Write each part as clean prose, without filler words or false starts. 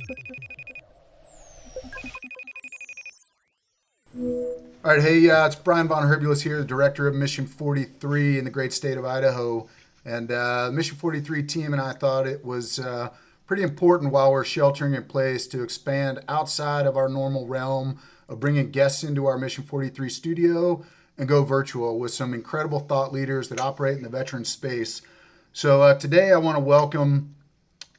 All right, hey, it's Brian Von Herbulis here, the director of Mission 43 in the great state of Idaho. And Mission 43 team and I thought it was pretty important while we're sheltering in place to expand outside of our normal realm of bringing guests into our Mission 43 studio and go virtual with some incredible thought leaders that operate in the veteran space. So today I want to welcome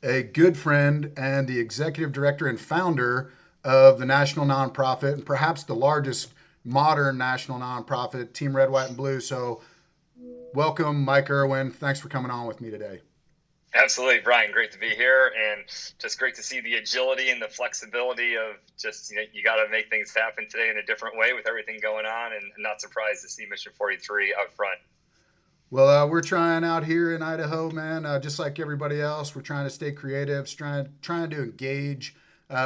a good friend and the executive director and founder of the national nonprofit and perhaps the largest modern national nonprofit, Team Red, White, and Blue. So welcome, Mike Erwin. Thanks for coming on with me today. Absolutely, Brian. Great to be here, and just great to see the agility and the flexibility of just, you got to make things happen today in a different way with everything going on, and not surprised to see Mission 43 out front. Well, we're trying out here in Idaho, man, just like everybody else. We're trying to stay creative, trying to engage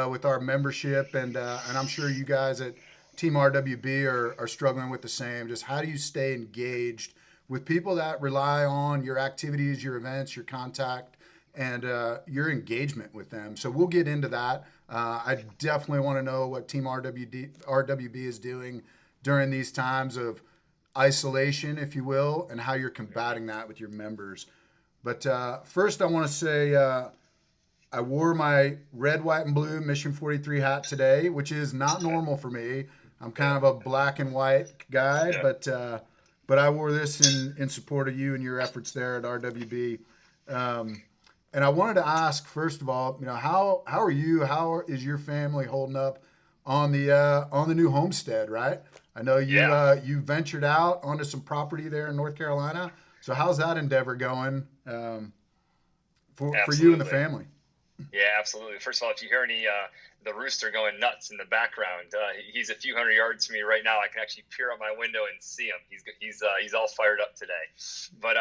with our membership, and I'm sure you guys at Team RWB are struggling with the same. Just how do you stay engaged with people that rely on your activities, your events, your contact, and your engagement with them? So we'll get into that. I definitely want to know what Team RWB is doing during these times of isolation, if you will, and how you're combating that with your members. But first, I want to say I wore my red, white, and blue Mission 43 hat today, which is not normal for me. I'm kind of a black and white guy, but I wore this in support of you and your efforts there at RWB. And I wanted to ask, first of all, how are you? How is your family holding up on the new homestead? Right? I know you ventured out onto some property there in North Carolina. So how's that endeavor going for you and the family? Yeah, absolutely. First of all, if you hear any the rooster going nuts in the background, he's a few hundred yards from me right now. I can actually peer out my window and see him. He's all fired up today. But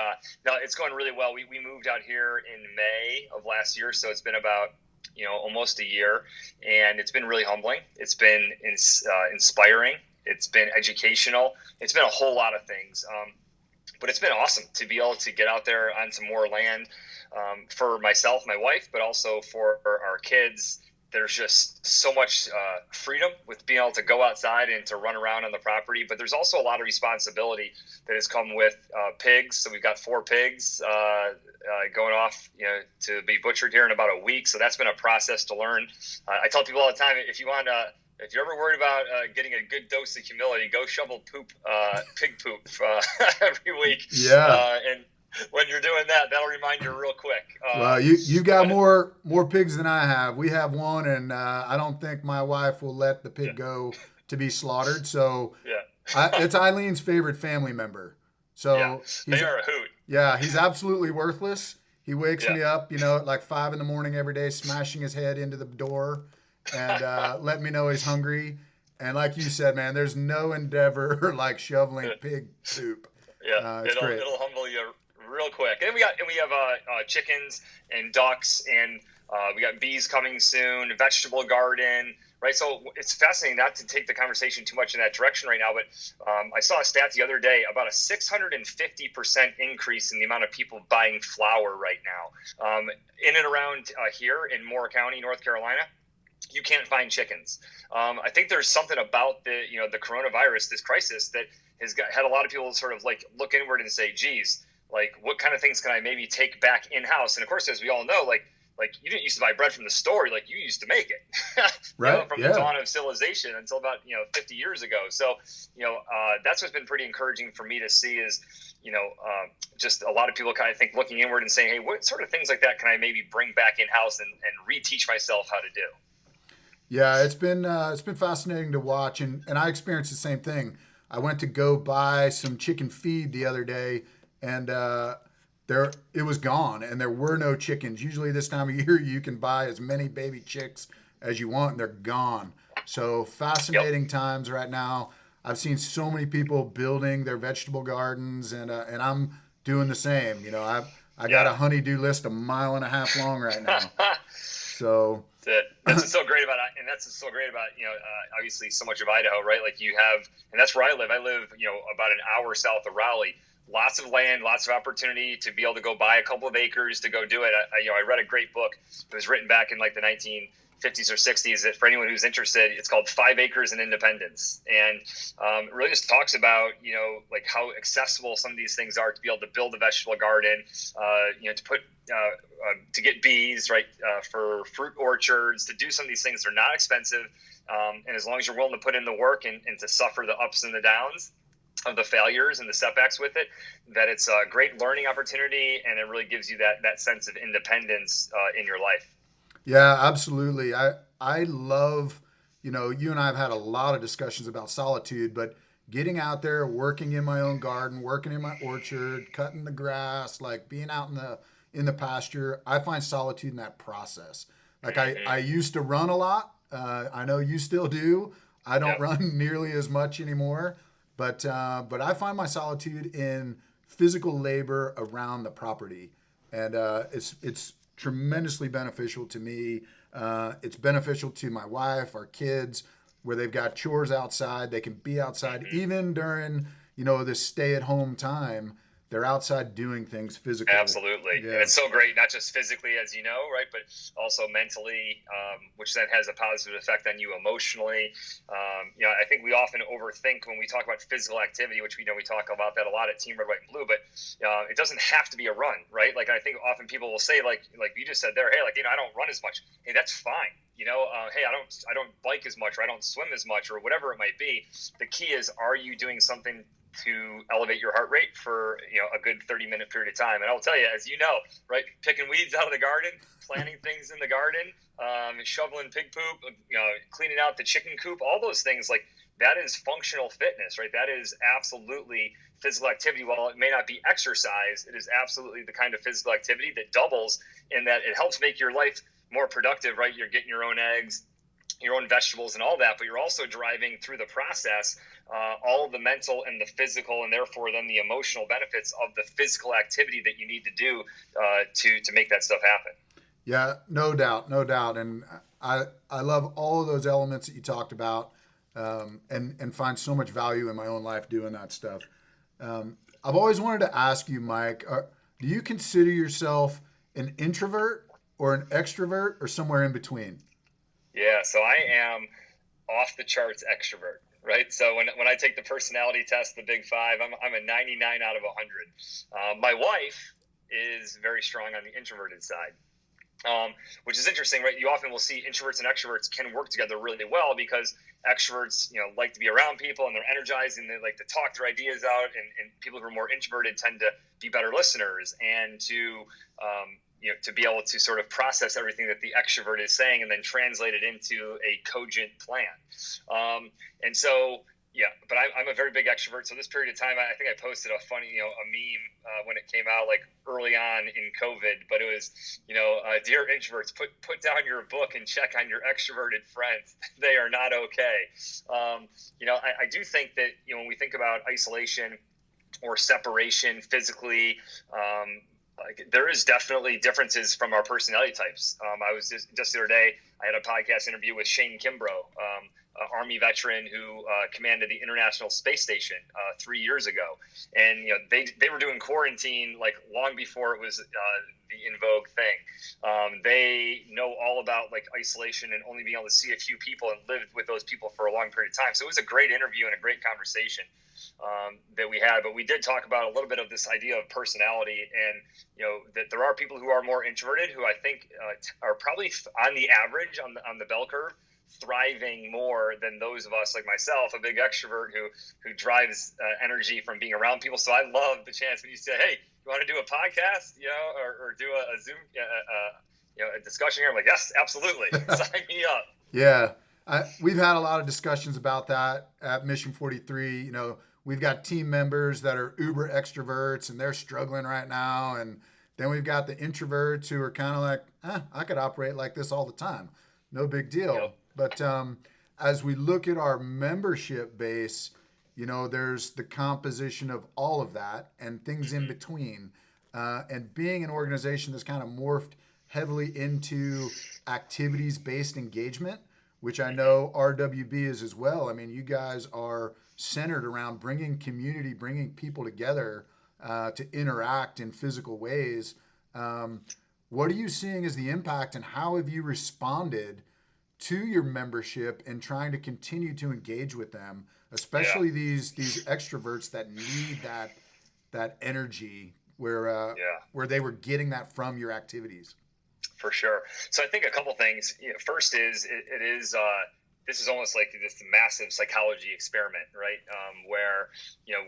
no, it's going really well. We moved out here in May of last year, so it's been about almost a year, and it's been really humbling. It's been inspiring. It's been educational. It's been a whole lot of things. But it's been awesome to be able to get out there on some more land for myself, my wife, but also for our kids. There's just so much freedom with being able to go outside and to run around on the property. But there's also a lot of responsibility that has come with pigs. So we've got 4 pigs going off, to be butchered here in about a week. So that's been a process to learn. I tell people all the time, if you're ever worried about getting a good dose of humility, go shovel pig poop every week. Yeah. And when you're doing that, that'll remind you real quick. Well, you got more pigs than I have. We have one, and I don't think my wife will let the pig go to be slaughtered. So it's Eileen's favorite family member. So they are a hoot. Yeah, he's absolutely worthless. He wakes me up, at like 5 a.m. every day, smashing his head into the door and let me know he's hungry. And like you said, man, there's no endeavor like shoveling pig poop. Yeah, it'll humble you real quick. And we have chickens and ducks, and we got bees coming soon, a vegetable garden, right? So it's fascinating, not to take the conversation too much in that direction right now, but I saw a stat the other day about a 650% increase in the amount of people buying flour right now. In and around here in Moore County, North Carolina, you can't find chickens. I think there's something about the coronavirus, this crisis, that has had a lot of people sort of like look inward and say, geez, like what kind of things can I maybe take back in-house? And of course, as we all know, like you didn't used to buy bread from the store, like you used to make it right from the dawn of civilization until about 50 years ago. So that's what's been pretty encouraging for me to see is just a lot of people kind of think looking inward and saying, hey, what sort of things like that can I maybe bring back in-house and reteach myself how to do? Yeah, it's been fascinating to watch, and I experienced the same thing. I went to go buy some chicken feed the other day, and it was gone, and there were no chickens. Usually this time of year, you can buy as many baby chicks as you want, and they're gone. So fascinating times right now. I've seen so many people building their vegetable gardens, and I'm doing the same. I got a honey-do list 1.5 miles long right now. So. That's what's so great about it, and that's what's so great about obviously so much of Idaho, right? Like you have, and that's where I live. I live about an hour south of Raleigh, lots of land, lots of opportunity to be able to go buy a couple of acres to go do it. I read a great book. It was written back in like the 1950s or 60s. That for anyone who's interested, it's called 5 Acres and Independence, and it really just talks about like how accessible some of these things are to be able to build a vegetable garden, to put to get bees, right, for fruit orchards, to do some of these things. They're not expensive, and as long as you're willing to put in the work and to suffer the ups and the downs of the failures and the setbacks with it, that it's a great learning opportunity, and it really gives you that sense of independence in your life. Yeah, absolutely. I love, you and I have had a lot of discussions about solitude, but getting out there, working in my own garden, working in my orchard, cutting the grass, like being out in the pasture, I find solitude in that process. Like I Mm-hmm. used to run a lot. I know you still do. I don't Yep. run nearly as much anymore, but I find my solitude in physical labor around the property, and it's tremendously beneficial to me. It's beneficial to my wife, our kids, where they've got chores outside. They can be outside Mm-hmm. even during this stay at home time. They're outside doing things physical. Absolutely. And Yeah. it's so great, not just physically, as you know, right, but also mentally, which then has a positive effect on you emotionally. I think we often overthink when we talk about physical activity, which we know we talk about that a lot at Team Red, White, and Blue, but it doesn't have to be a run, right? Like, I think often people will say, like you just said there, hey, like, I don't run as much. Hey, that's fine. Hey, I don't bike as much, or I don't swim as much, or whatever it might be. The key is, are you doing something to elevate your heart rate for a good 30-minute period of time? And I'll tell you, as you know, right, picking weeds out of the garden, planting things in the garden, shoveling pig poop, cleaning out the chicken coop, all those things, like, that is functional fitness, right? That is absolutely physical activity. While it may not be exercise, it is absolutely the kind of physical activity that doubles in that it helps make your life more productive, right? You're getting your own eggs, your own vegetables and all that, but you're also driving through the process all of the mental and the physical, and therefore then the emotional benefits of the physical activity that you need to do to make that stuff happen. Yeah, no doubt, no doubt. And I love all of those elements that you talked about, and find so much value in my own life doing that stuff. I've always wanted to ask you, Mike, do you consider yourself an introvert or an extrovert or somewhere in between? Yeah, so I am off the charts extrovert, right? So when I take the personality test, the Big Five, I'm a 99 out of 100. My wife is very strong on the introverted side. Which is interesting, right? You often will see introverts and extroverts can work together really well, because extroverts, like to be around people and they're energized and they like to talk their ideas out, and people who are more introverted tend to be better listeners and to be able to sort of process everything that the extrovert is saying and then translate it into a cogent plan. And so, yeah, but I'm a very big extrovert. So this period of time, I think I posted a funny, a meme when it came out, like early on in COVID. But it was, dear introverts, put down your book and check on your extroverted friends. They are not okay. I do think that when we think about isolation or separation physically, like, there is definitely differences from our personality types. I was just the other day, I had a podcast interview with Shane Kimbrough, Army veteran who commanded the International Space Station 3 years ago, and they were doing quarantine like long before it was the in vogue thing. They know all about like isolation and only being able to see a few people and live with those people for a long period of time. So it was a great interview and a great conversation that we had. But we did talk about a little bit of this idea of personality, and that there are people who are more introverted who I think are probably on the average on the bell curve thriving more than those of us like myself, a big extrovert who drives energy from being around people. So I love the chance when you say, hey, you want to do a podcast, or do a Zoom, a discussion here. I'm like, yes, absolutely. Sign me up. Yeah, we've had a lot of discussions about that at Mission 43. We've got team members that are uber extroverts and they're struggling right now. And then we've got the introverts who are kind of like, I could operate like this all the time. No big deal. Yep. But as we look at our membership base, there's the composition of all of that and things in Mm-hmm. between. And being an organization that's kind of morphed heavily into activities based engagement, which I know RWB is as well. I mean, you guys are centered around bringing community, bringing people together, to interact in physical ways. What are you seeing as the impact, and how have you responded to your membership and trying to continue to engage with them, Yeah. especially these extroverts that need that energy Yeah. where they were getting that from your activities? For sure. So I think a couple things. First is it is this is almost like this massive psychology experiment, right? Where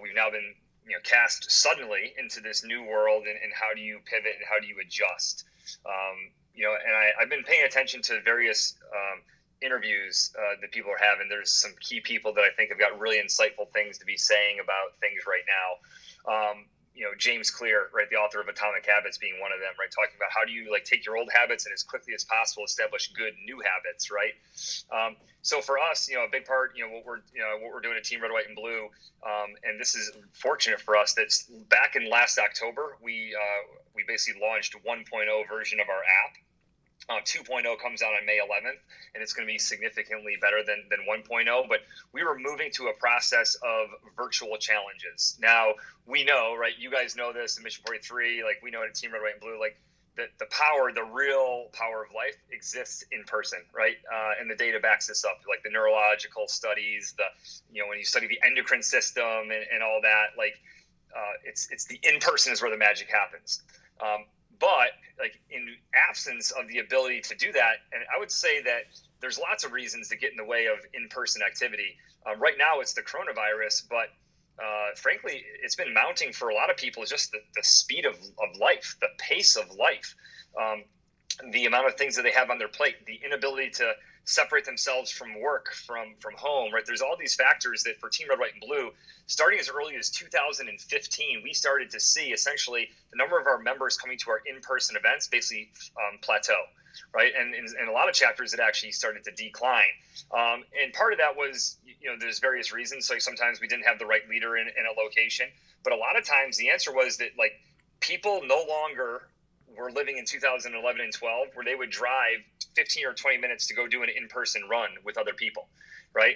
we've now been cast suddenly into this new world, and how do you pivot and how do you adjust? And I've been paying attention to various interviews that people are having. There's some key people that I think have got really insightful things to be saying about things right now. James Clear, right, the author of Atomic Habits, being one of them, right, talking about how do you take your old habits and as quickly as possible establish good new habits, right? So for us, a big part, what we're doing at Team Red, White, and Blue, and this is fortunate for us. That's back in last October, we basically launched 1.0 version of our app. 2.0 comes out on May 11th, and it's going to be significantly better than 1.0. But we were moving to a process of virtual challenges. Now, we know, right, you guys know this, in Mission 43, we know at Team Red, White, and Blue, the real power of life exists in person, right? And the data backs this up, the neurological studies, when you study the endocrine system and all that, it's the in-person is where the magic happens. But in absence of the ability to do that, and I would say that there's lots of reasons to get in the way of in-person activity. Right now it's the coronavirus, but frankly, it's been mounting for a lot of people, just the speed of life, the pace of life, the amount of things that they have on their plate, the inability to separate themselves from work, from home, right? There's all these factors that for Team Red, White, and Blue, starting as early as 2015, we started to see essentially the number of our members coming to our in-person events basically plateau, right? And in a lot of chapters, it actually started to decline. And part of that was, there's various reasons. So sometimes we didn't have the right leader in a location, but a lot of times the answer was that people no longer were living in 2011 and 12 where they would drive 15 or 20 minutes to go do an in-person run with other people, right?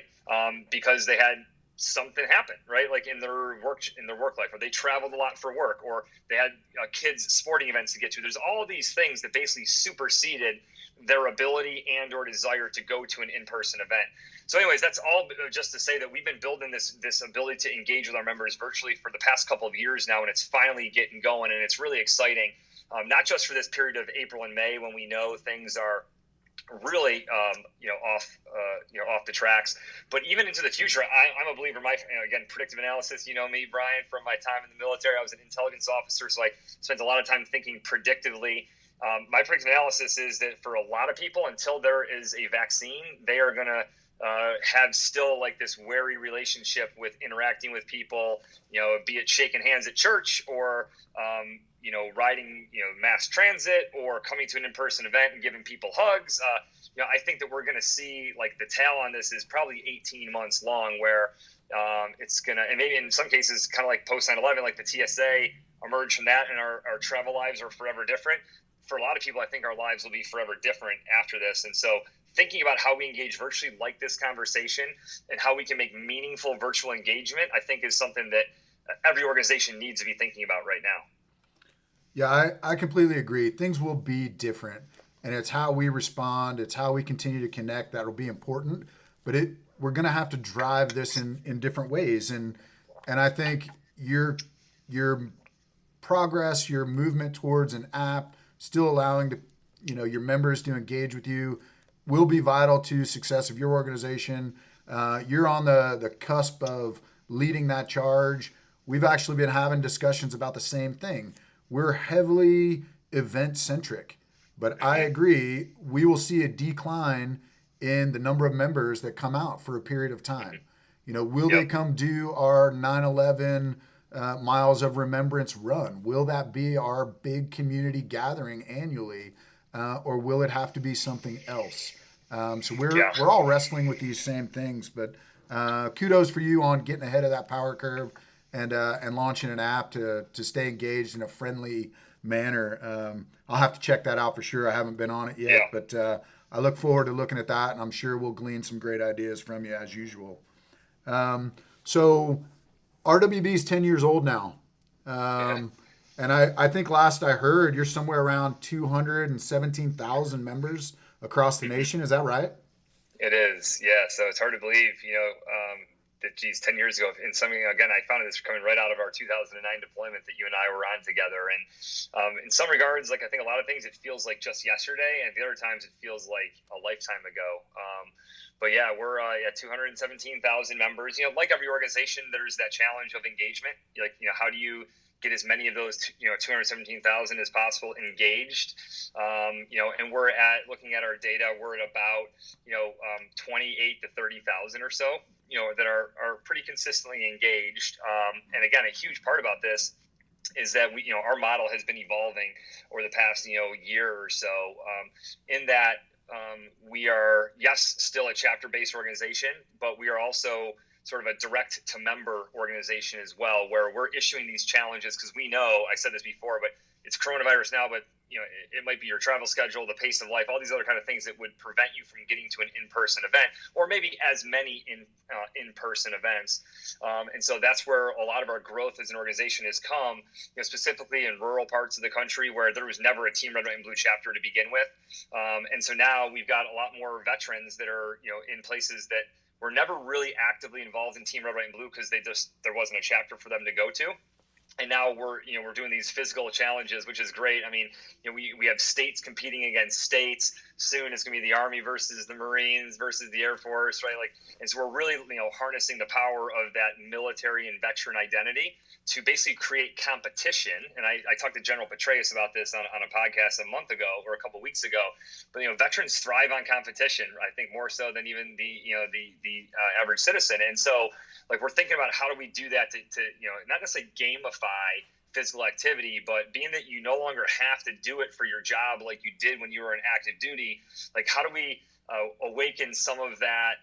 Because they had something happen, right? In their work life, or they traveled a lot for work, or they had kids sporting events to get to. There's all these things that basically superseded their ability and or desire to go to an in-person event. So anyways, that's all just to say that we've been building this ability to engage with our members virtually for the past couple of years now, and it's finally getting going, and it's really exciting. Not just for this period of April and May when we know things are really off the tracks, but even into the future. I'm a believer. Again, predictive analysis. You know me, Brian, from my time in the military. I was an intelligence officer, so I spent a lot of time thinking predictively. My predictive analysis is that for a lot of people, until there is a vaccine, they are going to have still this wary relationship with interacting with people, be it shaking hands at church or riding mass transit or coming to an in-person event and giving people hugs. I think that we're going to see the tail on this is probably 18 months long, where it's gonna, and maybe in some cases kind of like post 9/11, the TSA emerged from that, and our travel lives are forever different. For a lot of people, I think our lives will be forever different after this. And so thinking about how we engage virtually, like this conversation, and how we can make meaningful virtual engagement, I think is something that every organization needs to be thinking about right now. Yeah, I completely agree. Things will be different, and it's how we respond, it's how we continue to connect that will be important. But we're going to have to drive this in different ways, and I think your progress, your movement towards an app, still allowing your members to engage with you, will be vital to success of your organization. You're on the cusp of leading that charge. We've actually been having discussions about the same thing. We're heavily event centric, but I agree we will see a decline in the number of members that come out for a period of time. Will they come do our 9/11 Miles of Remembrance run? Will that be our big community gathering annually, or will it have to be something else? So we're all wrestling with these same things, but kudos for you on getting ahead of that power curve and launching an app to stay engaged in a friendly manner. I'll have to check that out for sure. I haven't been on it yet, but I look forward to looking at that, and I'm sure we'll glean some great ideas from you as usual. So RWB is 10 years old now. Yeah. And I think last I heard, you're somewhere around 217,000 members across the Mhm. nation. Is that right? It is, yeah. So it's hard to believe, that geez, 10 years ago, and something again, I found this coming right out of our 2009 deployment that you and I were on together. And in some regards, like I think a lot of things, it feels like just yesterday, and the other times it feels like a lifetime ago. But yeah, we're at 217,000 members. Like every organization, there's that challenge of engagement. Like, how do you get as many of those, 217,000 as possible engaged? And we're looking at our data, we're at about 28 to 30,000 or so, that are pretty consistently engaged. And again, a huge part about this is that our model has been evolving over the past, year or so. In that, we are, yes, still a chapter-based organization, but we are also sort of a direct-to-member organization as well, where we're issuing these challenges because we know, I said this before, but it's coronavirus now, but it might be your travel schedule, the pace of life, all these other kind of things that would prevent you from getting to an in-person event, or maybe as many in-person events. And so that's where a lot of our growth as an organization has come, specifically in rural parts of the country where there was never a Team Red, White, and Blue chapter to begin with. And so now we've got a lot more veterans that are, in places that were never really actively involved in Team Red, White, and Blue because there wasn't a chapter for them to go to. And now we're doing these physical challenges, which is great. I mean, we have states competing against states. Soon it's going to be the Army versus the Marines versus the Air Force, right? And so we're really harnessing the power of that military and veteran identity to basically create competition. And I talked to General Petraeus about this on a podcast a month ago or a couple of weeks ago. But veterans thrive on competition, I think, more so than even the average citizen. And so, we're thinking about how do we do that to not necessarily gamify physical activity, but being that you no longer have to do it for your job like you did when you were in active duty, how do we awaken some of that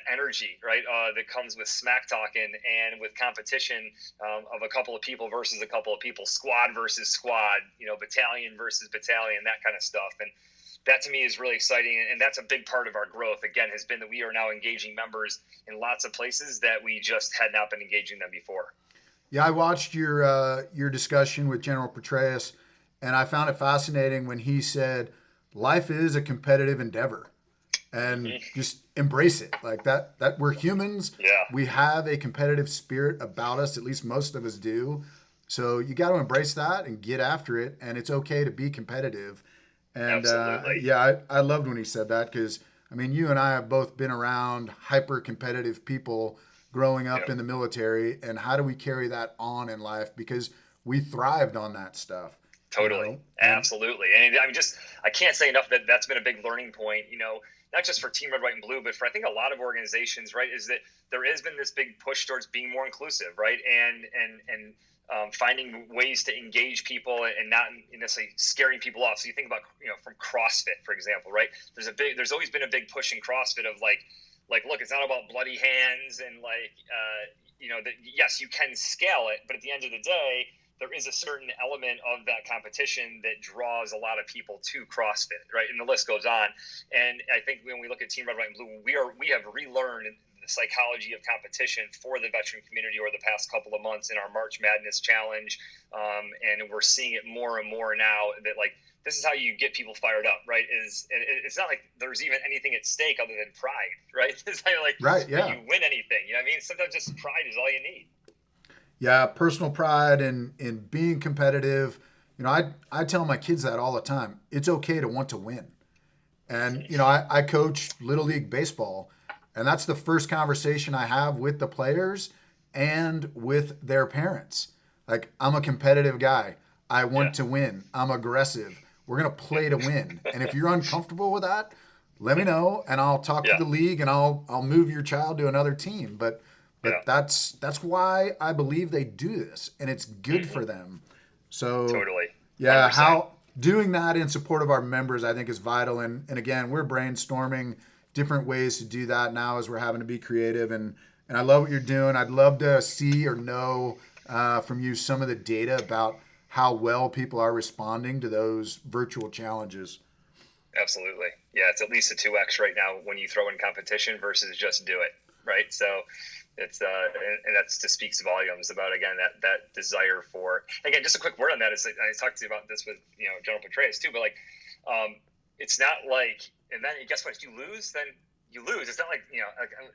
energy, right, that comes with smack talking and with competition of a couple of people versus a couple of people, squad versus squad, battalion versus battalion, that kind of stuff. And that to me is really exciting, and that's a big part of our growth, again, has been that we are now engaging members in lots of places that we just had not been engaging them before. Yeah, I watched your discussion with General Petraeus, and I found it fascinating when he said, "Life is a competitive endeavor, and Mm-hmm. just embrace it." Like that. That we're humans. Yeah, We have a competitive spirit about us. At least most of us do. So you got to embrace that and get after it. And it's okay to be competitive. And absolutely. yeah, I loved when he said that because I mean, you and I have both been around hyper competitive people growing up Yep. in the military. And how do we carry that on in life? Because we thrived on that stuff, you Totally. know? And Absolutely. And I mean, I can't say enough that that's been a big learning point, not just for Team Red, White, and Blue, but for I think a lot of organizations, right, is that there has been this big push towards being more inclusive, right? And finding ways to engage people and not necessarily scaring people off. So you think about, from CrossFit, for example, right? There's always been a big push in CrossFit of look, it's not about bloody hands and that yes, you can scale it, but at the end of the day, there is a certain element of that competition that draws a lot of people to CrossFit, right? And the list goes on. And I think when we look at Team Red, White, and Blue, we have relearned the psychology of competition for the veteran community over the past couple of months in our March Madness Challenge, and we're seeing it more and more now that this is how you get people fired up, right? It's not like there's even anything at stake other than pride, right? It's not right, that yeah. you win anything. You know what I mean? Sometimes just pride is all you need. Yeah, personal pride and in being competitive. I tell my kids that all the time. It's okay to want to win. And I coach little league baseball, and that's the first conversation I have with the players and with their parents. Like, I'm a competitive guy. I Yeah. want to win. I'm aggressive. We're gonna play to win. And if you're uncomfortable with that, let me know, and I'll talk to Yeah. the league, and I'll move your child to another team. But Yeah. that's why I believe they do this, and it's good Mm-hmm. for them. So Totally. yeah, 100%. how doing that in support of our members, I think, is vital. And again, we're brainstorming different ways to do that now as we're having to be creative. And I love what you're doing. I'd love to see or know from you some of the data about how well people are responding to those virtual challenges. Absolutely. Yeah, it's at least a 2x right now when you throw in competition versus just do it, right? So It's and that's just speaks volumes about, again, that desire for, again, just a quick word on that is, like, I talked to you about this with, General Petraeus too, but like, it's not like, and then guess what, if you lose, then you lose. It's not like,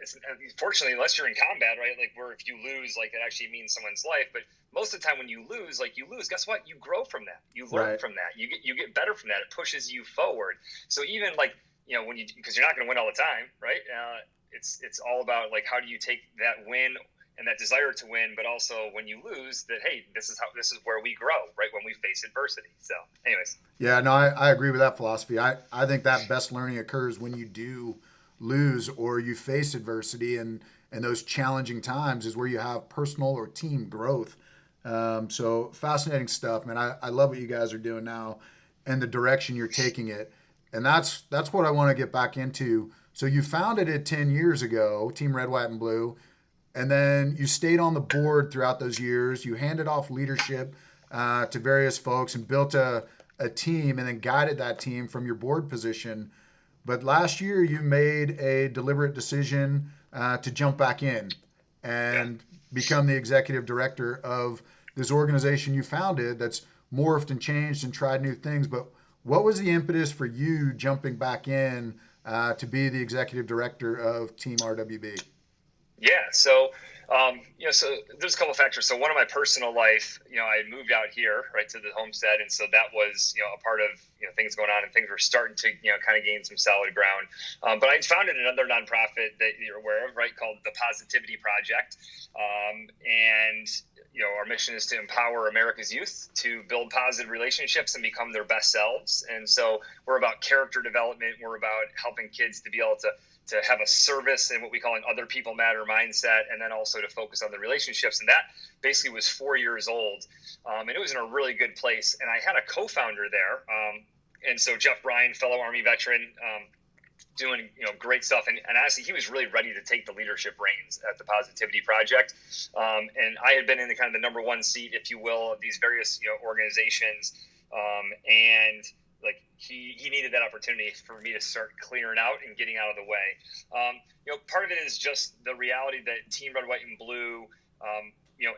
it's, fortunately, unless you're in combat, right? Like, where if you lose, like, it actually means someone's life. But most of the time when you lose, guess what? You grow from that. You learn from that. You get better from that. It pushes you forward. So even like, because you're not going to win all the time, right? It's all about, like, how do you take that win and that desire to win, but also when you lose, that, hey, this is where we grow, right? When we face adversity. So anyways. Yeah, no, I agree with that philosophy. I think that best learning occurs when you do lose or you face adversity, and those challenging times is where you have personal or team growth. So fascinating stuff, man. I love what you guys are doing now and the direction you're taking it. And that's what I want to get back into. So you founded it 10 years ago, Team Red, White, and Blue, and then you stayed on the board throughout those years. You handed off leadership to various folks and built a team and then guided that team from your board position. But last year, you made a deliberate decision to jump back in and become the executive director of this organization you founded that's morphed and changed and tried new things. But what was the impetus for you jumping back in to be the executive director of Team RWB? Yeah. So there's a couple of factors. So one of my personal life, I had moved out here, right, to the homestead. And so that was, a part of, things going on, and things were starting to, kind of gain some solid ground. But I founded another nonprofit that you're aware of, right, called the Positivity Project. And our mission is to empower America's youth to build positive relationships and become their best selves. And so we're about character development. We're about helping kids to be able to have a service and what we call an other people matter mindset, and then also to focus on the relationships. And that basically was 4 years old. And it was in a really good place. And I had a co-founder there. And so Jeff Bryan, fellow Army veteran, doing great stuff, and honestly, he was really ready to take the leadership reins at the Positivity Project, and I had been in the kind of the number one seat, if you will, of these various organizations, and like he needed that opportunity for me to start clearing out and getting out of the way. Part of it is just the reality that Team Red, White, and Blue,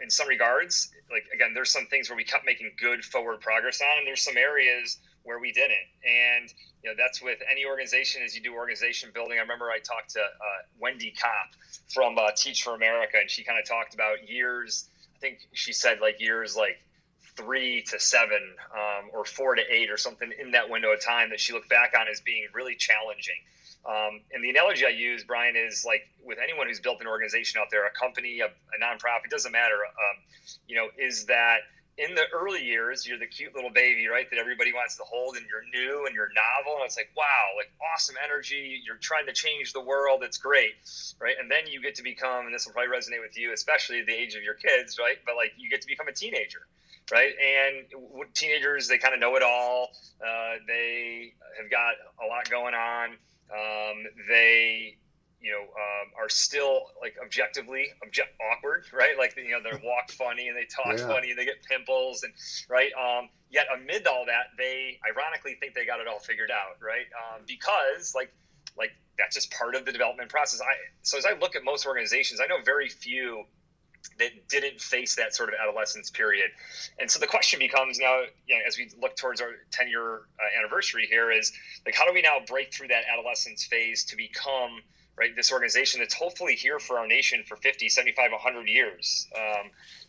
in some regards, like, again, there's some things where we kept making good forward progress on, and there's some areas where we didn't. And that's with any organization. As you do organization building, I remember I talked to Wendy Kopp from Teach for America, and she kind of talked about years. I think she said like years like 3 to 7 or 4 to 8 or something in that window of time that she looked back on as being really challenging. And the analogy I use, Brian, is like with anyone who's built an organization out there, a company, a nonprofit, doesn't matter, is that in the early years, you're the cute little baby, right, that everybody wants to hold, and you're new and you're novel, and it's like, wow, like awesome energy. You're trying to change the world. It's great, right? And then you get to become, and this will probably resonate with you, especially at the age of your kids, right? But like you get to become a teenager, right? And teenagers, they kind of know it all. They have got a lot going on. They are still like objectively awkward, right? Like, they walk funny and they talk funny and they get pimples, and right. Yet amid all that, they ironically think they got it all figured out, right? Because like that's just part of the development process. So as I look at most organizations, I know very few that didn't face that sort of adolescence period. And so the question becomes now, as we look towards our 10-year anniversary here, is like, how do we now break through that adolescence phase to become, right, this organization that's hopefully here for our nation for 50, 75, 100 years.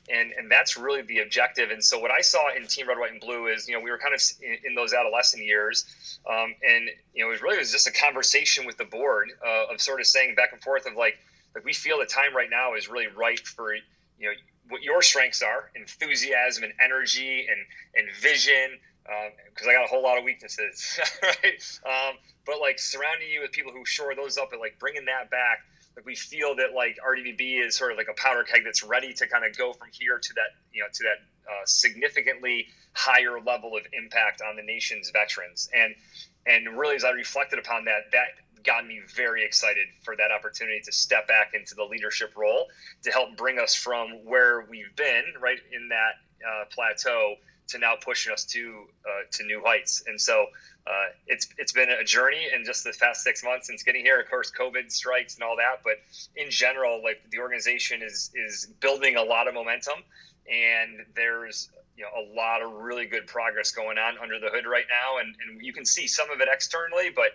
And that's really the objective. And so what I saw in Team Red, White, and Blue is, we were kind of in those adolescent years. And, it was just a conversation with the board of sort of saying back and forth of like we feel the time right now is really right for, what your strengths are, enthusiasm and energy and vision, because I got a whole lot of weaknesses, right? But like surrounding you with people who shore those up and like bringing that back, like we feel that like RWB is sort of like a powder keg that's ready to kind of go from here to that, significantly higher level of impact on the nation's veterans. And really, as I reflected upon that got me very excited for that opportunity to step back into the leadership role to help bring us from where we've been, right, in that plateau, to now pushing us to new heights. And so it's been a journey in just the past 6 months since getting here. Of course, COVID strikes and all that, but in general, like the organization is building a lot of momentum, and there's a lot of really good progress going on under the hood right now, and you can see some of it externally, but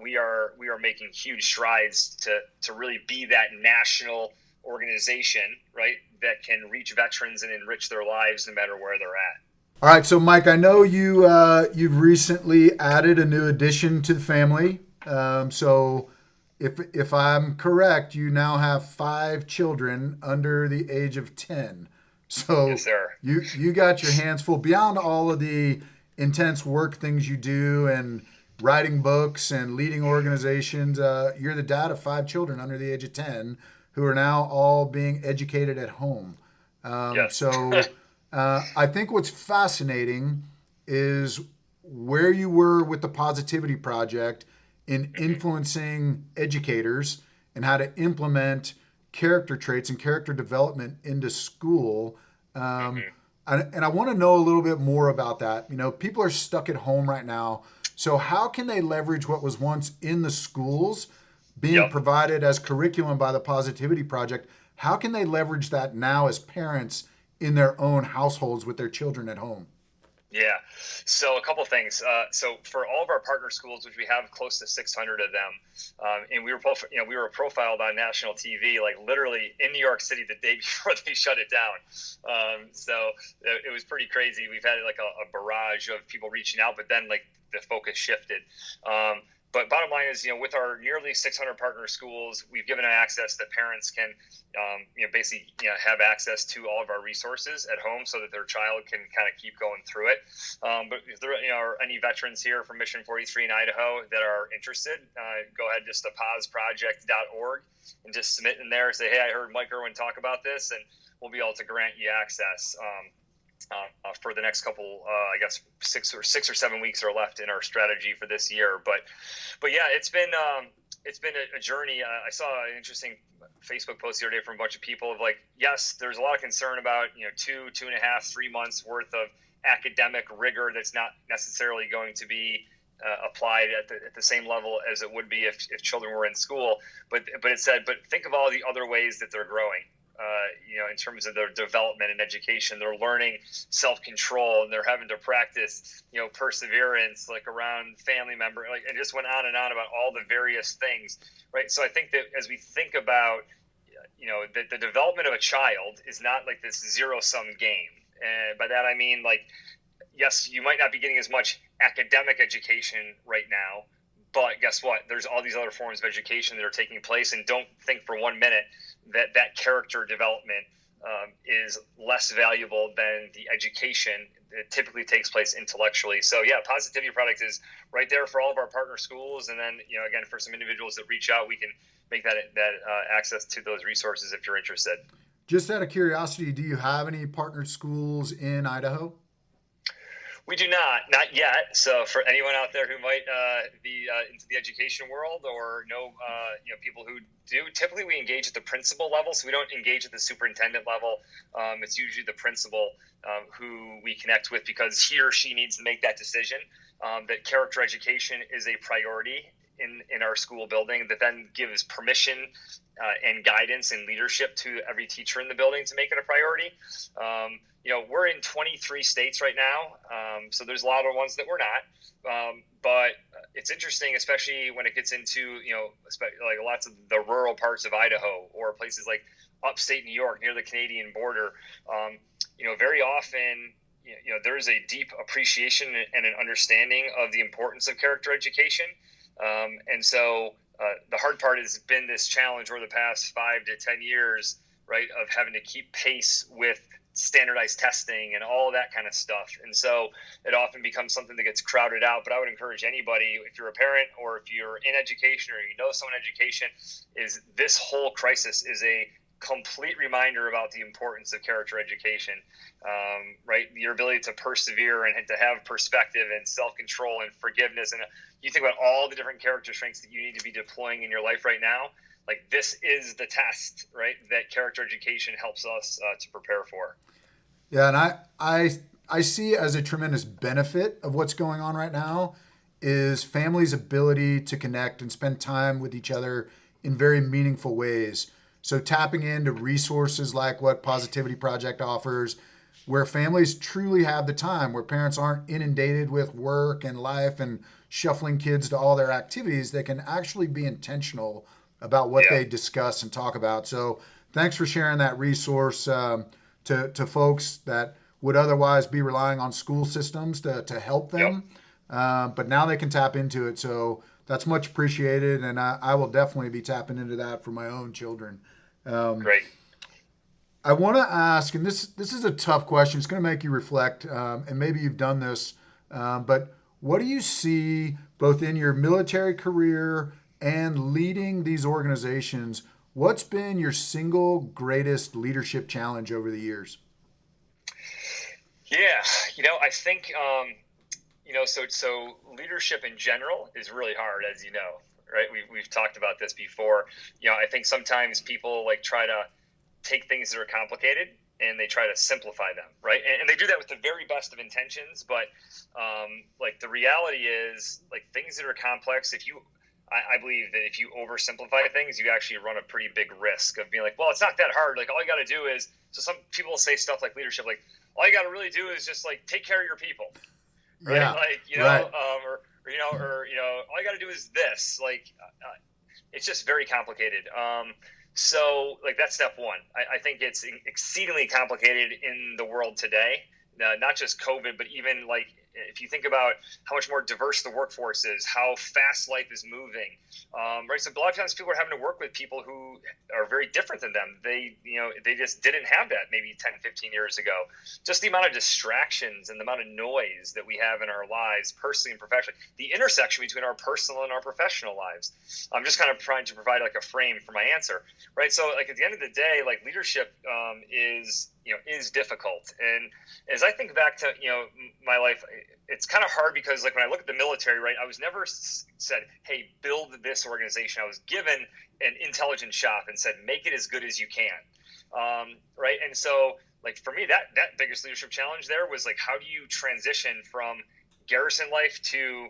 we are making huge strides to really be that national organization, right, that can reach veterans and enrich their lives no matter where they're at. All right, so Mike, I know you've recently added a new addition to the family. So if I'm correct, you now have 5 children under the age of 10. Yes, So sir. you got your hands full beyond all of the intense work things you do and writing books and leading organizations. You're the dad of 5 children under the age of 10 who are now all being educated at home. Yes. I think what's fascinating is where you were with the Positivity Project in influencing educators and how to implement character traits and character development into school. And I want to know a little bit more about that. People are stuck at home right now. So how can they leverage what was once in the schools being Yep. provided as curriculum by the Positivity Project? How can they leverage that now as parents in their own households with their children at home? Yeah. So a couple things. So for all of our partner schools, which we have close to 600 of them, and we were profiled on national TV, like literally in New York City the day before they shut it down. So it was pretty crazy. We've had like a barrage of people reaching out, but then like the focus shifted. But bottom line is, with our nearly 600 partner schools, we've given access that parents can, basically, have access to all of our resources at home so that their child can kind of keep going through it. But if there are any veterans here from Mission 43 in Idaho that are interested, go ahead just to pausproject.org and just submit in there. Say, hey, I heard Mike Erwin talk about this, and we'll be able to grant you access. For the next couple, I guess 6 or 7 weeks are left in our strategy for this year. But yeah, it's been a journey. I saw an interesting Facebook post the other day from a bunch of people of like, yes, there's a lot of concern about 2.5, 3 months worth of academic rigor that's not necessarily going to be applied at the same level as it would be if children were in school. But it said, but think of all the other ways that they're growing. In terms of their development and education, they're learning self-control, and they're having to practice, perseverance, like around family member, like, and just went on and on about all the various things, right? So I think that as we think about, the development of a child is not like this zero-sum game. And by that I mean, like, yes, you might not be getting as much academic education right now, but guess what? There's all these other forms of education that are taking place, and don't think for 1 minute that character development is less valuable than the education that typically takes place intellectually. So yeah, Positivity Product is right there for all of our partner schools, and then again, for some individuals that reach out, we can make that access to those resources if you're interested. Just out of curiosity, do you have any partnered schools in Idaho? We do not yet. So for anyone out there who might be into the education world or know people who do, typically we engage at the principal level. So we don't engage at the superintendent level. It's usually the principal who we connect with, because he or she needs to make that decision that character education is a priority in our school building, that then gives permission and guidance and leadership to every teacher in the building to make it a priority. We're in 23 states right now, so there's a lot of ones that we're not. But it's interesting, especially when it gets into, like lots of the rural parts of Idaho or places like upstate New York near the Canadian border. Very often, there's a deep appreciation and an understanding of the importance of character education. And so the hard part has been this challenge over the past 5 to 10 years, right, of having to keep pace with standardized testing and all that kind of stuff. And so it often becomes something that gets crowded out. But I would encourage anybody, if you're a parent or if you're in education or someone in education, is this whole crisis is a complete reminder about the importance of character education, right? Your ability to persevere and to have perspective and self-control and forgiveness. And you think about all the different character strengths that you need to be deploying in your life right now. Like, this is the test, right, that character education helps us to prepare for. Yeah, and I see as a tremendous benefit of what's going on right now is families' ability to connect and spend time with each other in very meaningful ways. So tapping into resources like what Positivity Project offers, where families truly have the time, where parents aren't inundated with work and life and shuffling kids to all their activities, they can actually be intentional about what Yeah. they discuss and talk about. So thanks for sharing that resource to folks that would otherwise be relying on school systems to help Yep. them. But now they can tap into it. So that's much appreciated. And I will definitely be tapping into that for my own children. Um, Great. I want to ask, and this is a tough question. It's going to make you reflect, and maybe you've done this, but what do you see both in your military career and leading these organizations? What's been your single greatest leadership challenge over the years? Yeah. I think so leadership in general is really hard, as you know, right? We've talked about this before. I think sometimes people like try to take things that are complicated and they try to simplify them, right? And they do that with the very best of intentions, but like the reality is, like things that are complex, I believe that if you oversimplify things, you actually run a pretty big risk of being like, well, it's not that hard. Like all you got to do is, so some people say stuff like leadership, like all you got to really do is just like take care of your people, right? Yeah, Like, right. all you got to do is this, like, it's just very complicated. So like that's step one. I think it's exceedingly complicated in the world today, not just COVID, but even like if you think about how much more diverse the workforce is, how fast life is moving, right? So a lot of times people are having to work with people who are very different than them. They just didn't have that maybe 10, 15 years ago. Just the amount of distractions and the amount of noise that we have in our lives, personally and professionally, the intersection between our personal and our professional lives. I'm just kind of trying to provide like a frame for my answer, right? So like at the end of the day, like leadership is difficult. And as I think back to my life, it's kind of hard because like when I look at the military, right, I was never said, hey, build this organization. I was given an intelligence shop and said, make it as good as you can, right? And so like for me, that biggest leadership challenge there was like, how do you transition from garrison life to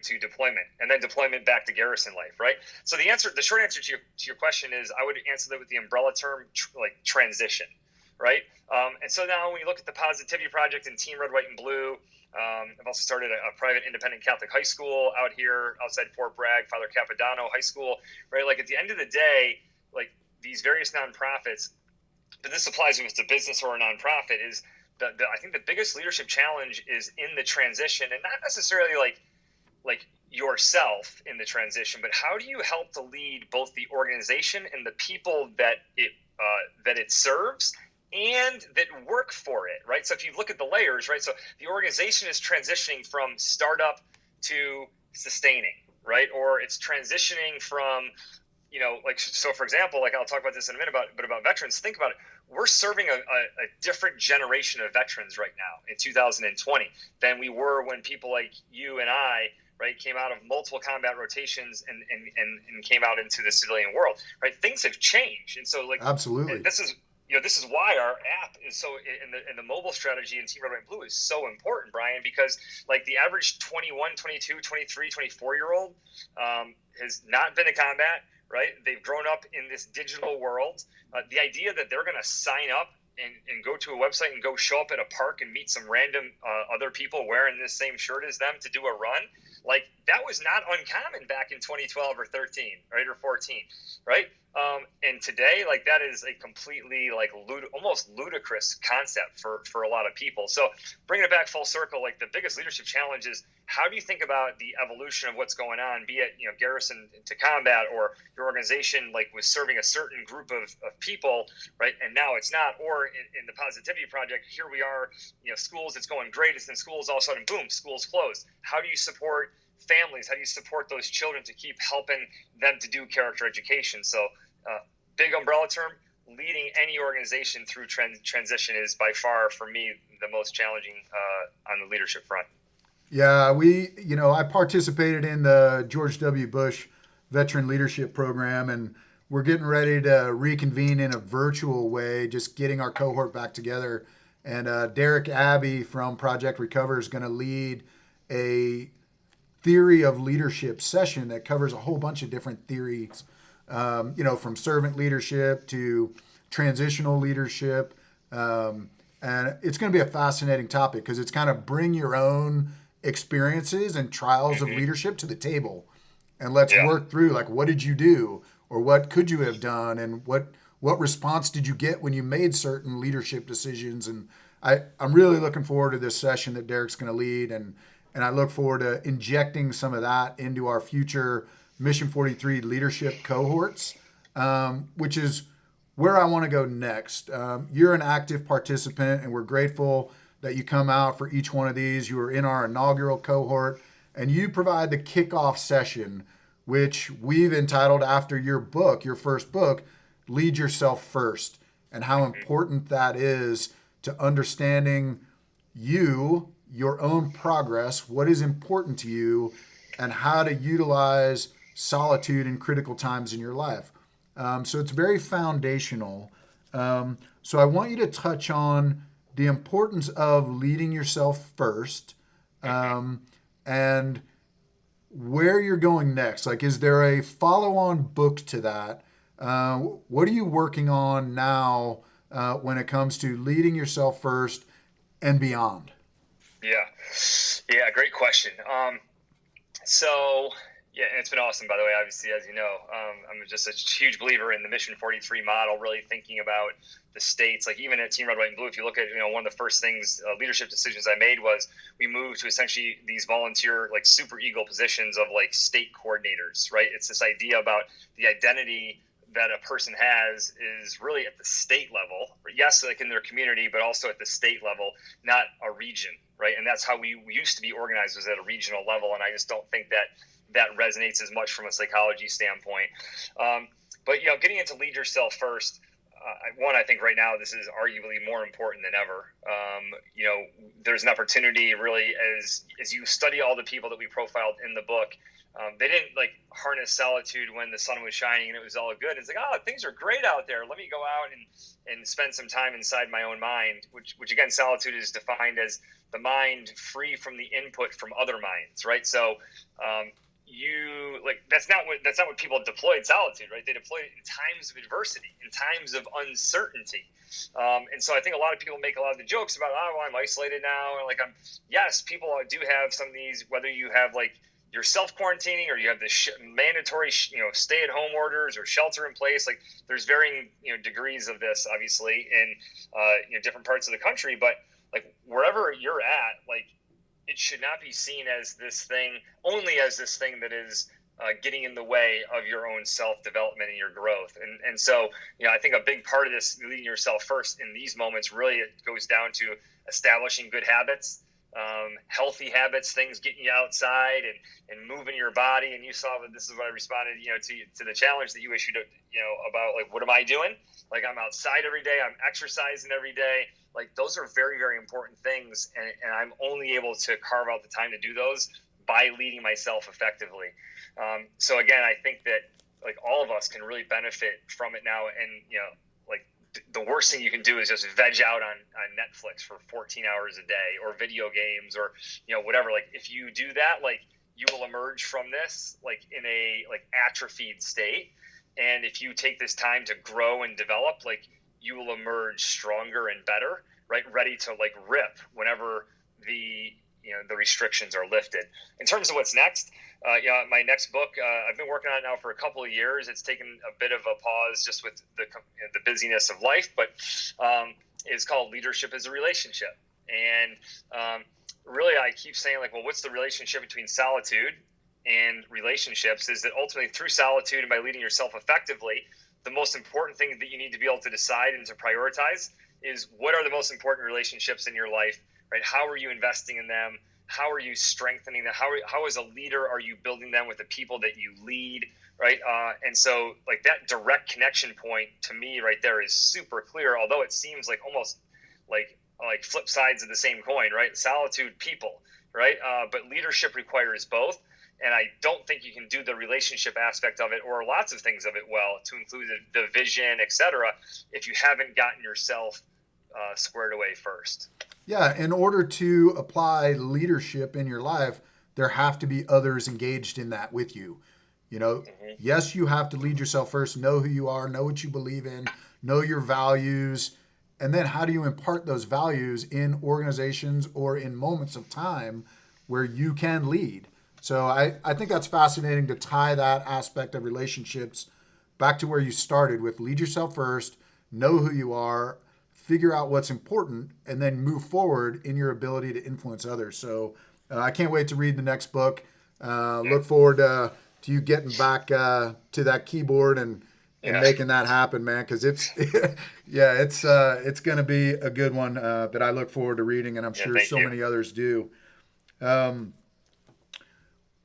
to deployment, and then deployment back to garrison life, right? So the short answer to your question is, I would answer that with the umbrella term, like transition, right? And so now when you look at the Positivity Project and Team Red, White, and Blue, I've also started a private independent Catholic high school out here outside Fort Bragg, Father Capodanno High School, right? Like at the end of the day, like these various nonprofits, but this applies if it's a business or a nonprofit, is I think the biggest leadership challenge is in the transition, and not necessarily like yourself in the transition, but how do you help to lead both the organization and the people that it serves and that work for it, right? So if you look at the layers, right? So the organization is transitioning from startup to sustaining, right? Or it's transitioning from, like, so for example, like I'll talk about this in a minute, about veterans. Think about it. We're serving a different generation of veterans right now in 2020 than we were when people like you and I, right, came out of multiple combat rotations and came out into the civilian world, right? Things have changed. And so like, Absolutely. this is why our app is so, in the mobile strategy in Team Red, White, and Blue is so important, Brian, because like the average 21, 22, 23, 24-year-old has not been to combat, right? They've grown up in this digital world. The idea that they're going to sign up and go to a website and go show up at a park and meet some random other people wearing the same shirt as them to do a run, like that was not uncommon back in 2012 or 13, right, or 14, right? And today, like that is a completely like almost ludicrous concept for a lot of people. So bringing it back full circle, like the biggest leadership challenge is, how do you think about the evolution of what's going on, be it garrison to combat, or your organization like was serving a certain group of people, right, and now it's not, or in the Positivity Project, here we are, schools, it's going great, and then schools all of a sudden, boom, schools closed. How do you support families? How do you support those children to keep helping them to do character education? So big umbrella term, leading any organization through transition is by far, for me, the most challenging on the leadership front. Yeah, I participated in the George W. Bush Veteran Leadership Program, and we're getting ready to reconvene in a virtual way, just getting our cohort back together And Derek Abbey from Project Recover is going to lead a theory of leadership session that covers a whole bunch of different theories, from servant leadership to transitional leadership. And it's going to be a fascinating topic because it's kind of bring your own experiences and trials of leadership to the table. And let's Yeah. work through, like, what did you do, or what could you have done, and what response did you get when you made certain leadership decisions. And I'm really looking forward to this session that Derek's going to lead, and I look forward to injecting some of that into our future Mission 43 leadership cohorts, which is where I want to go next. You're an active participant, and we're grateful that you come out for each one of these. You were in our inaugural cohort, and you provide the kickoff session, which we've entitled after your book, your first book, Lead Yourself First, and how important that is to understanding you, your own progress, what is important to you, and how to utilize solitude in critical times in your life. So it's very foundational. So I want you to touch on the importance of leading yourself first, and where you're going next. Like, is there a follow-on book to that? What are you working on now when it comes to leading yourself first and beyond? Yeah. Yeah. Great question. So, yeah, and it's been awesome, by the way, obviously, as you know. I'm just a huge believer in the Mission 43 model, really thinking about the states. Like, even at Team Red, White, and Blue, if you look at, one of the first things, leadership decisions I made was we moved to essentially these volunteer, like, super ego positions of, like, state coordinators, right? It's this idea about the identity that a person has is really at the state level. Yes, like in their community, but also at the state level, not a region, right? And that's how we used to be organized, was at a regional level. And I just don't think that resonates as much from a psychology standpoint. But, getting into lead yourself first, I think right now this is arguably more important than ever. There's an opportunity really as you study all the people that we profiled in the book. They didn't like harness solitude when the sun was shining and it was all good. It's like, oh, things are great out there. Let me go out and spend some time inside my own mind, which again, solitude is defined as the mind free from the input from other minds, right? So, that's not what people deployed solitude, right? They deployed it in times of adversity, in times of uncertainty. And so I think a lot of people make a lot of the jokes about, oh, well, I'm isolated now. And yes, people do have some of these, whether you have like you're self-quarantining or you have the mandatory, stay-at-home orders or shelter in place. Like there's varying, degrees of this, obviously, in, different parts of the country. But like wherever you're at, like it should not be seen as this thing, only as this thing that is getting in the way of your own self-development and your growth. And so, I think a big part of this leading yourself first in these moments, really it goes down to establishing good habits. Healthy habits, things getting you outside and moving your body. And you saw that this is what I responded, to the challenge that you issued, about like, what am I doing? Like I'm outside every day. I'm exercising every day. Like those are very, very important things. And I'm only able to carve out the time to do those by leading myself effectively. So again, I think that like all of us can really benefit from it now. And, the worst thing you can do is just veg out on Netflix for 14 hours a day or video games or, whatever. Like if you do that, like you will emerge from this, like in a like atrophied state. And if you take this time to grow and develop, like you will emerge stronger and better, right? Ready to like rip whenever the restrictions are lifted. In terms of what's next, my next book, I've been working on it now for a couple of years. It's taken a bit of a pause just with the busyness of life, but it's called Leadership as a Relationship. And really, I keep saying like, well, what's the relationship between solitude and relationships? Is that ultimately through solitude and by leading yourself effectively, the most important thing that you need to be able to decide and to prioritize is what are the most important relationships in your life, right? How are you investing in them? How are you strengthening them? How as a leader are you building them with the people that you lead, right? And so like that direct connection point to me right there is super clear, although it seems like almost like flip sides of the same coin, right? Solitude, people, right? But leadership requires both. And I don't think you can do the relationship aspect of it or lots of things of it well, to include the vision, et cetera, if you haven't gotten yourself squared away first. Yeah, in order to apply leadership in your life, there have to be others engaged in that with you. You know, Hmm. yes, you have to lead yourself first, know who you are, know what you believe in, know your values, and then how do you impart those values in organizations or in moments of time where you can lead? So I think that's fascinating to tie that aspect of relationships back to where you started with lead yourself first, know who you are, figure out what's important, and then move forward in your ability to influence others. So I can't wait to read the next book. Yeah. Look forward to you getting back to that keyboard and Yeah. making that happen, man. Because it's yeah, it's going to be a good one that I look forward to reading, and I'm Yeah. sure Thank so you. many others do. Um,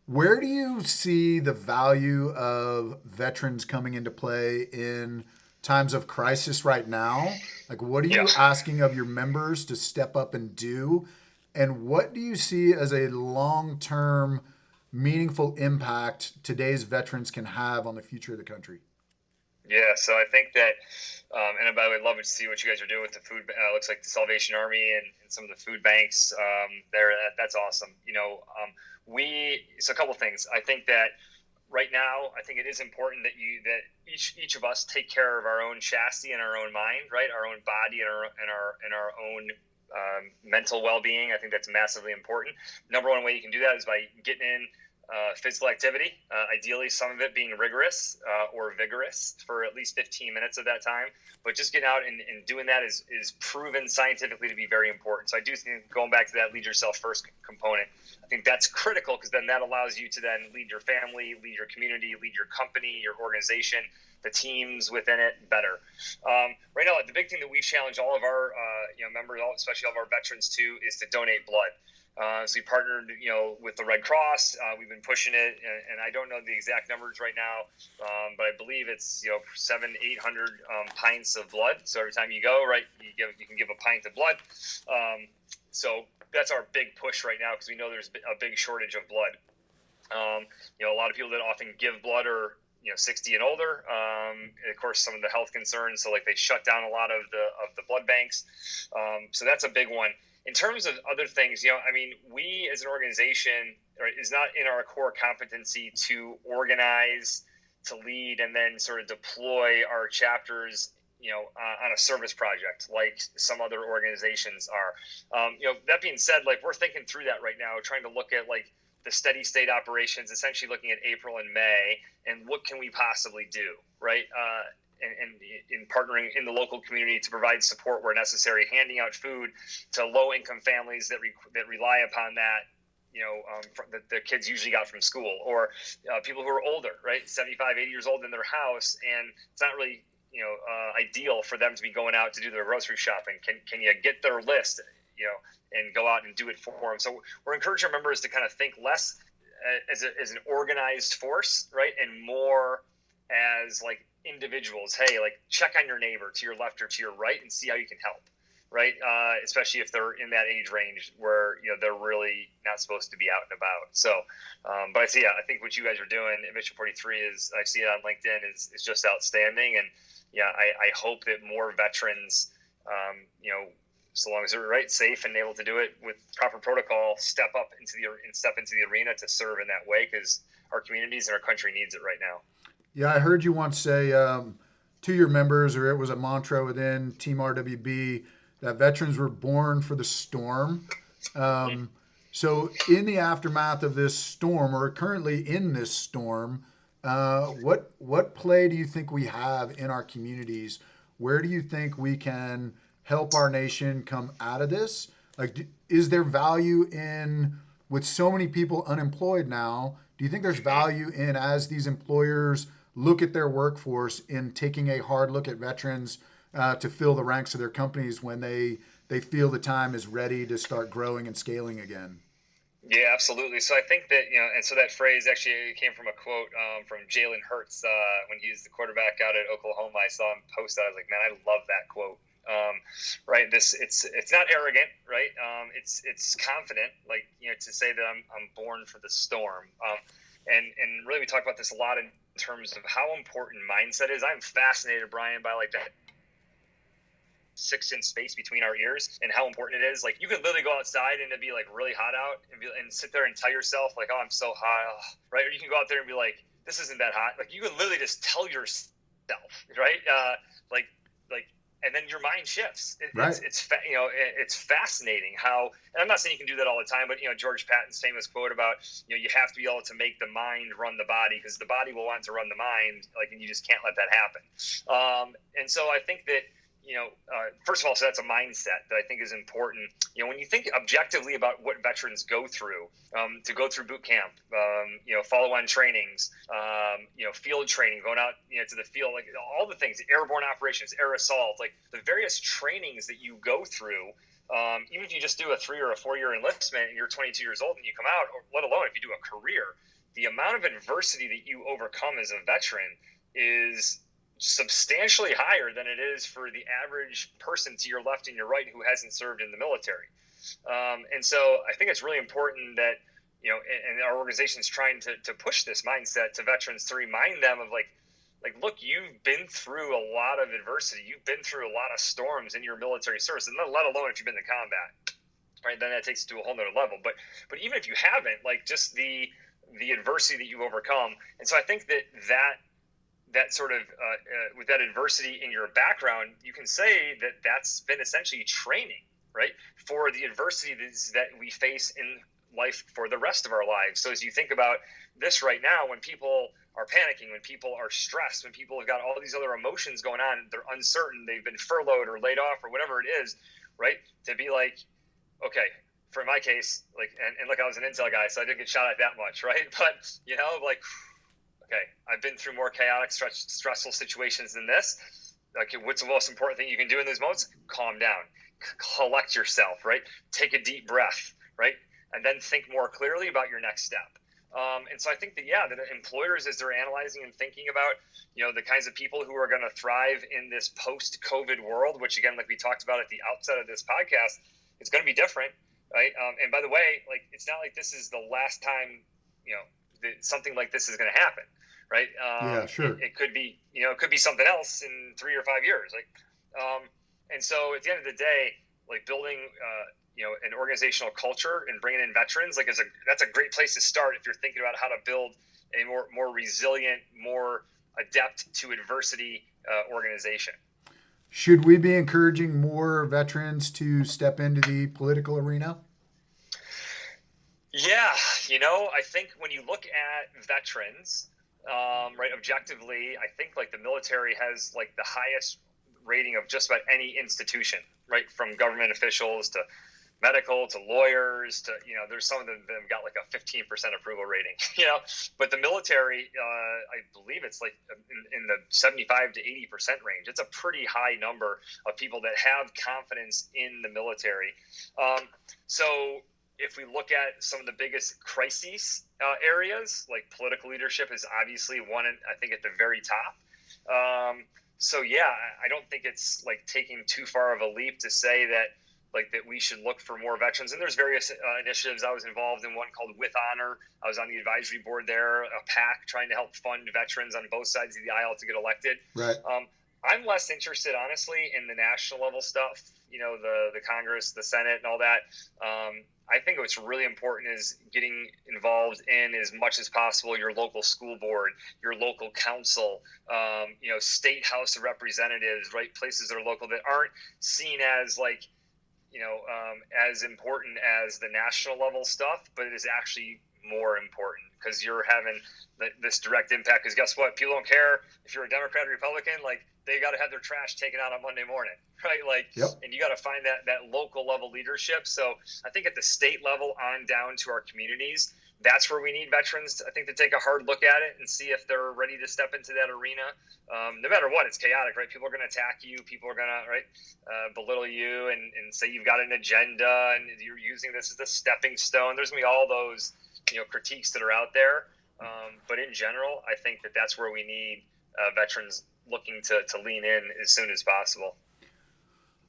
where do you see the value of veterans coming into play in times of crisis right now? Like, what are Yeah. you asking of your members to step up and do? And what do you see as a long term, meaningful impact today's veterans can have on the future of the country? Yeah, so I think that, and by the way, I'd love to see what you guys are doing with the food. Looks like the Salvation Army and some of the food banks there. That's awesome. So a couple things. I think that right now, I think it is important that each of us take care of our own chassis and our own mind, right? Our own body and our own mental well being. I think that's massively important. Number one way you can do that is by getting in physical activity, ideally some of it being rigorous or vigorous for at least 15 minutes of that time. But just getting out and doing that is proven scientifically to be very important. So I do think going back to that lead yourself first component, I think that's critical because then that allows you to then lead your family, lead your community, lead your company, your organization, the teams within it better. Right now, the big thing that we challenge all of our members, especially all of our veterans too, is to donate blood. So we partnered, with the Red Cross. We've been pushing it, and I don't know the exact numbers right now, but I believe it's 700-800 pints of blood. So every time you go, right, you can give a pint of blood. So that's our big push right now because we know there's a big shortage of blood. A lot of people that often give blood are 60 and older. And of course, some of the health concerns. So like they shut down a lot of the blood banks. So that's a big one. In terms of other things, we as an organization, right, is not in our core competency to organize, to lead, and then sort of deploy our chapters, on a service project like some other organizations are. That being said, like we're thinking through that right now, trying to look at like the steady state operations, essentially looking at April and May, and what can we possibly do, right? And in partnering in the local community to provide support where necessary, handing out food to low-income families that rely upon that, that the kids usually got from school, or people who are older, right, 75, 80 years old in their house, and it's not really, ideal for them to be going out to do their grocery shopping. Can you get their list, and go out and do it for them? So we're encouraging our members to kind of think less as an organized force, right, and more as like individuals. Hey, like check on your neighbor to your left or to your right and see how you can help, right? Especially if they're in that age range where they're really not supposed to be out and about. So, but I see, I think what you guys are doing at Mission 43 is, I see it on LinkedIn, is just outstanding. And I hope that more veterans, so long as they're right, safe and able to do it with proper protocol, step into the arena to serve in that way, because our communities and our country needs it right now. Yeah, I heard you once say to your members, or it was a mantra within Team RWB, that veterans were born for the storm. Mm-hmm. So, in the aftermath of this storm, or currently in this storm, what play do you think we have in our communities? Where do you think we can help our nation come out of this? Like, is there value in, with so many people unemployed now? Do you think there's value in, as these employers look at their workforce, in taking a hard look at veterans to fill the ranks of their companies when they feel the time is ready to start growing and scaling again? Yeah, absolutely. So I think that, and so that phrase actually came from a quote from Jalen Hurts when he was the quarterback out at Oklahoma. I saw him post that. I was like, man, I love that quote. Right. It's not arrogant, right? It's confident, like, to say that I'm born for the storm. And really, we talk about this a lot in terms of how important mindset is. I'm fascinated, Brian, by like that 6-inch space between our ears and how important it is. Like, you can literally go outside and it'd be like really hot out and sit there and tell yourself like, oh, I'm so hot, right? Or you can go out there and be like, this isn't that hot. Like, you can literally just tell yourself, right? And then your mind shifts. It's fascinating how, and I'm not saying you can do that all the time, but George Patton's famous quote about you have to be able to make the mind run the body, because the body will want to run the mind, and you just can't let that happen. And so I think that first of all, so that's a mindset that I think is important. When you think objectively about what veterans go through, to go through boot camp, follow-on trainings, field training, going out, to the field, like all the things, airborne operations, air assault, like the various trainings that you go through. Even if you just do a 3 or a 4 year enlistment and you're 22 years old and you come out, or let alone if you do a career, the amount of adversity that you overcome as a veteran is substantially higher than it is for the average person to your left and your right who hasn't served in the military. And so I think it's really important that, and our organization is trying to push this mindset to veterans, to remind them of like, look, you've been through a lot of adversity. You've been through a lot of storms in your military service, and let alone if you've been in combat, right? Then that takes it to a whole nother level. But even if you haven't, like, just the adversity that you overcome. And so I think that sort of with that adversity in your background, you can say that that's been essentially training, right, for the adversity that we face in life for the rest of our lives. So as you think about this right now, when people are panicking, when people are stressed, when people have got all these other emotions going on, they're uncertain, they've been furloughed or laid off or whatever it is, right, to be like, okay, for my case, like, and look, I was an intel guy, so I didn't get shot at that much, right? But, like, okay, I've been through more chaotic, stressful situations than this. Like, what's the most important thing you can do in those moments? Calm down, collect yourself, right? Take a deep breath, right? And then think more clearly about your next step. And so I think that employers, as they're analyzing and thinking about, the kinds of people who are going to thrive in this post-COVID world, which again, like we talked about at the outset of this podcast, it's going to be different, right? And by the way, like, it's not like this is the last time, that something like this is going to happen, right? Yeah, sure. It could be, it could be something else in 3 or 5 years. Like, and so at the end of the day, like, building, an organizational culture and bringing in veterans, like, that's a great place to start if you're thinking about how to build a more resilient, more adept to adversity organization. Should we be encouraging more veterans to step into the political arena? Yeah, I think when you look at veterans, right, objectively, I think like the military has like the highest rating of just about any institution, right, from government officials to medical to lawyers to, there's some of them that have got like a 15% approval rating, but the military, I believe it's like in the 75 to 80% range. It's a pretty high number of people that have confidence in the military. So if we look at some of the biggest crises areas, like political leadership is obviously one, I think, at the very top. So yeah, I don't think it's like taking too far of a leap to say that we should look for more veterans. And there's various initiatives. I was involved in one called With Honor. I was on the advisory board there, a PAC trying to help fund veterans on both sides of the aisle to get elected. Right. I'm less interested, honestly, in the national level stuff, the Congress, the Senate, and all that. I think what's really important is getting involved in, as much as possible, your local school board, your local council, state House of Representatives, right? Places that are local that aren't seen as like, as important as the national level stuff, but it is actually more important because you're having this direct impact. Because guess what? People don't care if you're a Democrat or Republican. Like, they got to have their trash taken out on Monday morning, right? Like, yep. And you got to find that local level leadership. So I think at the state level on down to our communities, that's where we need veterans, I think, to take a hard look at it and see if they're ready to step into that arena. No matter what, it's chaotic, right? People are going to attack you. People are going to belittle you and say you've got an agenda and you're using this as a stepping stone. There's going to be all those, critiques that are out there. But in general, I think that's where we need veterans looking to lean in as soon as possible.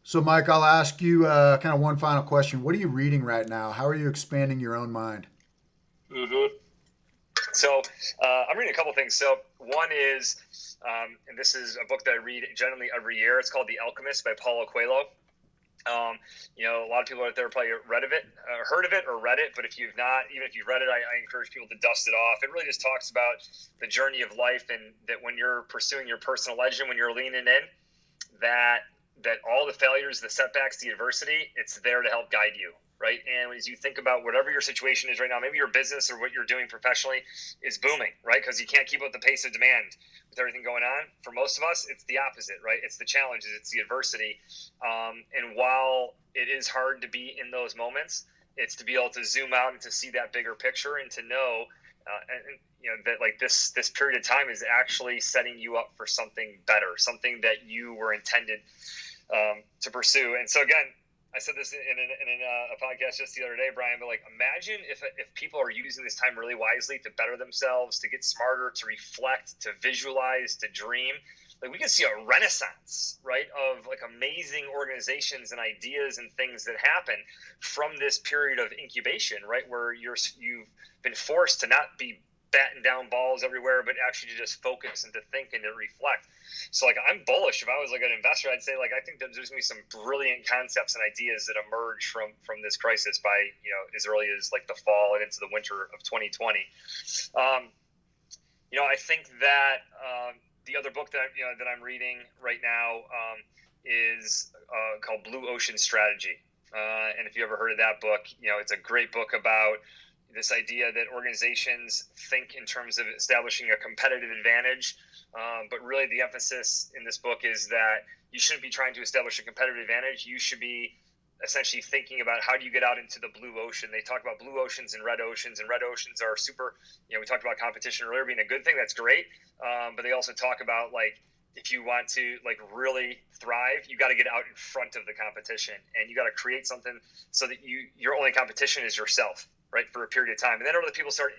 So, Mike, I'll ask you kind of one final question. What are you reading right now? How are you expanding your own mind? Mm-hmm. So I'm reading a couple things. So One is, and this is a book that I read generally every year. It's called The Alchemist by Paulo Coelho. A lot of people out there probably heard of it or read it, but if you've not, even if you've read it, I encourage people to dust it off. It really just talks about the journey of life, and that when you're pursuing your personal legend, when you're leaning in, that all the failures, the setbacks, the adversity, it's there to help guide you, right? And as you think about whatever your situation is right now, maybe your business or what you're doing professionally is booming, right? Because you can't keep up the pace of demand with everything going on. For most of us, it's the opposite, right? It's the challenges, it's the adversity. And while it is hard to be in those moments, it's to be able to zoom out and to see that bigger picture, and to know that like this period of time is actually setting you up for something better, something that you were intended to pursue. And so again, I said this in a podcast just the other day, Brian, but like, imagine if people are using this time really wisely to better themselves, to get smarter, to reflect, to visualize, to dream. Like, we could see a renaissance, right, of like amazing organizations and ideas and things that happen from this period of incubation, right, where you've been forced to not be batting down balls everywhere, but actually to just focus and to think and to reflect. So like, I'm bullish. If I was like an investor, I'd say like, I think there's going to be some brilliant concepts and ideas that emerge from this crisis by, as early as like the fall and into the winter of 2020. I think that the other book that I'm reading right now is called Blue Ocean Strategy. And if you ever heard of that book, it's a great book about this idea that organizations think in terms of establishing a competitive advantage. But really the emphasis in this book is that you shouldn't be trying to establish a competitive advantage. You should be essentially thinking about how do you get out into the blue ocean. They talk about blue oceans and red oceans are super, we talked about competition earlier being a good thing. That's great. But they also talk about like, if you want to like really thrive, you got to get out in front of the competition, and you got to create something so that your only competition is yourself, right, for a period of time. And then other people start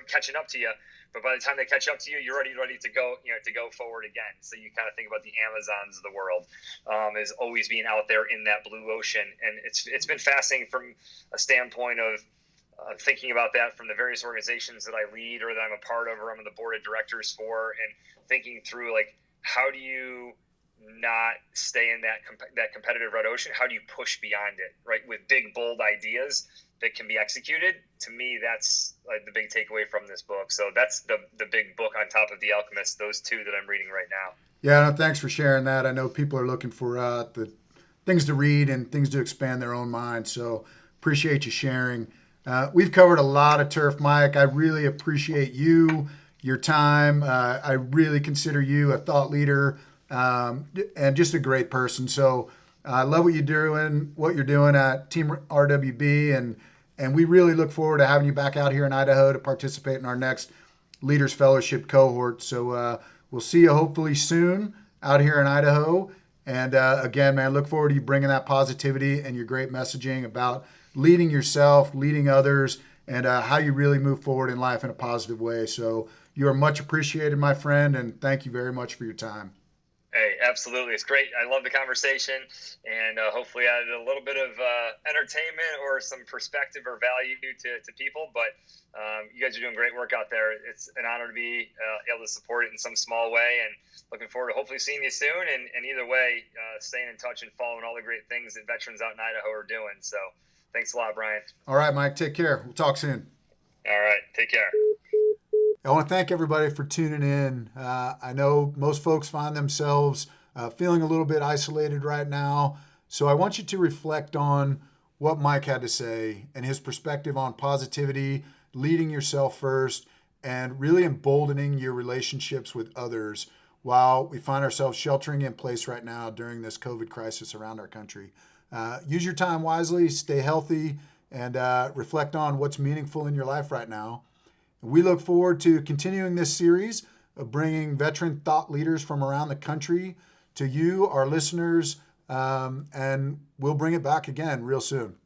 catching up to you. But by the time they catch up to you, you're already ready to go, to go forward again. So you kind of think about the Amazons of the world as always being out there in that blue ocean. And it's been fascinating from a standpoint of thinking about that from the various organizations that I lead or that I'm a part of or I'm on the board of directors for, and thinking through like, how do you not stay in that competitive red ocean? How do you push beyond it, right, with big, bold ideas that can be executed? To me, that's like the big takeaway from this book. So that's the big book on top of The Alchemist, those two that I'm reading right now. Yeah, no, thanks for sharing that. I know people are looking for the things to read and things to expand their own mind. So appreciate you sharing. We've covered a lot of turf, Mike. I really appreciate you, your time. I really consider you a thought leader and just a great person. So I love what you're doing at Team RWB, and we really look forward to having you back out here in Idaho to participate in our next Leaders Fellowship cohort. So we'll see you hopefully soon out here in Idaho. And again, man, look forward to you bringing that positivity and your great messaging about leading yourself, leading others, and how you really move forward in life in a positive way. So you are much appreciated, my friend, and thank you very much for your time. Hey, absolutely. It's great. I love the conversation, and hopefully added a little bit of entertainment or some perspective or value to people. But you guys are doing great work out there. It's an honor to be able to support it in some small way, and looking forward to hopefully seeing you soon. And either way, staying in touch and following all the great things that veterans out in Idaho are doing. So thanks a lot, Brian. All right, Mike. Take care. We'll talk soon. All right. Take care. I want to thank everybody for tuning in. I know most folks find themselves feeling a little bit isolated right now. So I want you to reflect on what Mike had to say and his perspective on positivity, leading yourself first, and really emboldening your relationships with others while we find ourselves sheltering in place right now during this COVID crisis around our country. Use your time wisely, stay healthy, and reflect on what's meaningful in your life right now. We look forward to continuing this series of bringing veteran thought leaders from around the country to you, our listeners, and we'll bring it back again real soon.